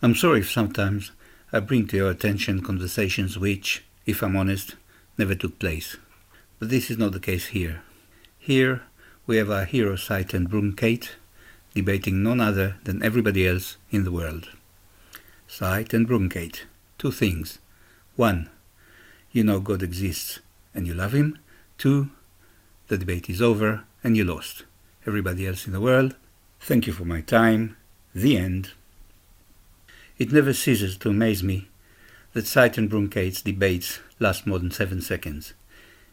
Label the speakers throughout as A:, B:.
A: I'm sorry if sometimes I bring to your attention conversations which, if I'm honest, never took place. But this is not the case here. Here we have our hero Sight and bruggencate debating none other than everybody else in the world. Sight and bruggencate. Two things. 1. You know God exists and you love him. 2. The debate is over and you lost. Everybody else in the world, thank you for my time. The end. It never ceases to amaze me that Sight and bruggencate's debates last more than 7 seconds.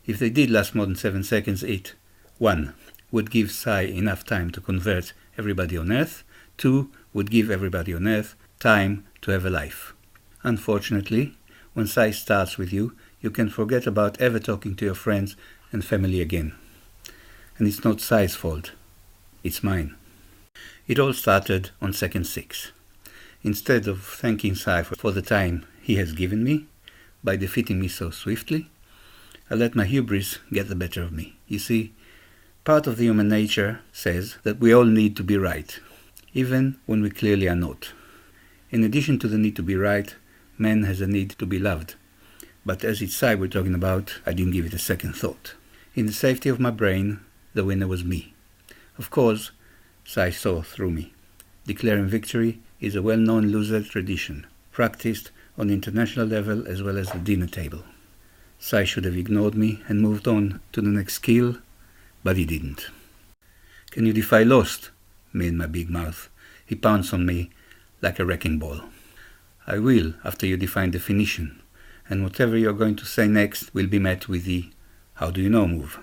A: If they did last more than 7 seconds, it 1. Would give Sight enough time to convert everybody on earth. 2. Would give everybody on earth time to have a life. Unfortunately, when Sight starts with you, you can forget about ever talking to your friends and family again. And it's not Sight's fault, it's mine. It all started on second 6. Instead of thanking Sight for the time he has given me, by defeating me so swiftly, I let my hubris get the better of me. You see, part of the human nature says that we all need to be right, even when we clearly are not. In addition to the need to be right, man has a need to be loved. But as it's Sight we're talking about, I didn't give it a second thought. In the safety of my brain, the winner was me. Of course, Sight saw through me. Declaring victory is a well-known loser tradition, practiced on the international level as well as the dinner table. Sight should have ignored me and moved on to the next skill, but he didn't. Can you defy lost? Me and my big mouth. He pounced on me like a wrecking ball. I will, after you define definition, and whatever you're going to say next will be met with the how do you know move.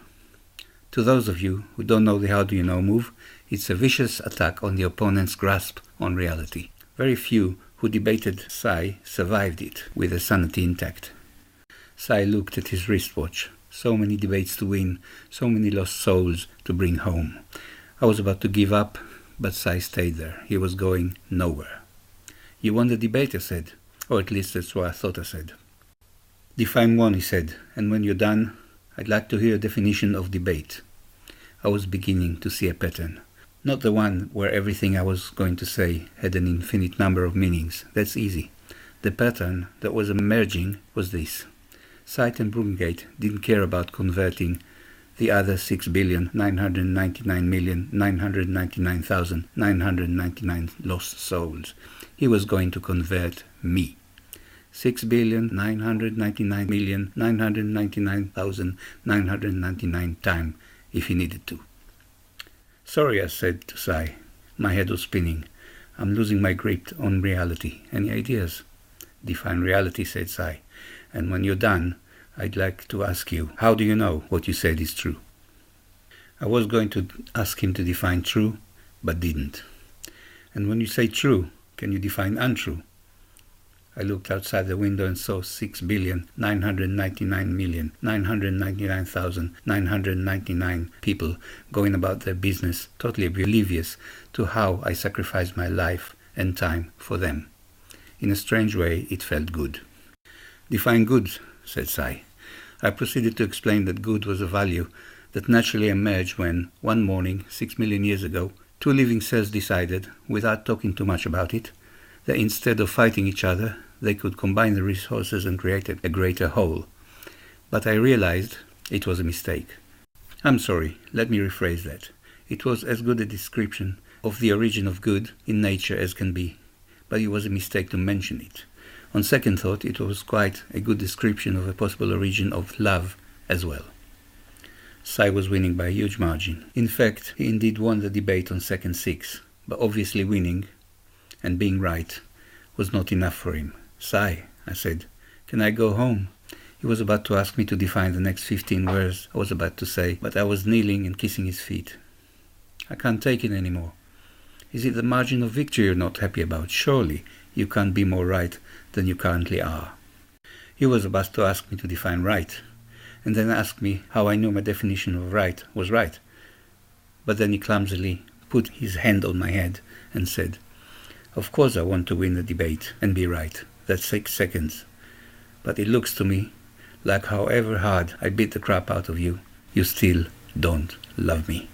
A: To those of you who don't know the how do you know move, it's a vicious attack on the opponent's grasp on reality. Very few who debated Sight survived it with their sanity intact. Sight looked at his wristwatch. So many debates to win, so many lost souls to bring home. I was about to give up, but Sight stayed there. He was going nowhere. You won the debate, I said. Or at least that's what I thought I said. Define one, he said, and when you're done, I'd like to hear a definition of debate. I was beginning to see a pattern. Not the one where everything I was going to say had an infinite number of meanings. That's easy. The pattern that was emerging was this. Sight and bruggencate didn't care about converting the other 6,999,999,999 lost souls. He was going to convert me. 6,999,999,999 times if he needed to. Sorry, I said to Sight. My head was spinning. I'm losing my grip on reality. Any ideas? Define reality, said Sight. And when you're done, I'd like to ask you, how do you know what you said is true? I was going to ask him to define true, but didn't. And when you say true, can you define untrue? I looked outside the window and saw 6,999,999,999 people going about their business, totally oblivious to how I sacrificed my life and time for them. In a strange way, it felt good. Define good, said Sight. I proceeded to explain that good was a value that naturally emerged when, one morning, 6 million years ago, 2 living cells decided, without talking too much about it, that instead of fighting each other, they could combine the resources and create a greater whole. But I realized it was a mistake. I'm sorry, let me rephrase that. It was as good a description of the origin of good in nature as can be, but it was a mistake to mention it. On second thought, it was quite a good description of a possible origin of love as well. Sight was winning by a huge margin. In fact, he indeed won the debate on second 6, but obviously winning and being right was not enough for him. Sight, I said, can I go home? He was about to ask me to define the next 15 words I was about to say, but I was kneeling and kissing his feet. I can't take it anymore. Is it the margin of victory you're not happy about? Surely you can't be more right than you currently are. He was about to ask me to define right, and then ask me how I knew my definition of right was right. But then he clumsily put his hand on my head and said, of course I want to win the debate and be right. That's 6 seconds. But it looks to me like however hard I beat the crap out of you, you still don't love me.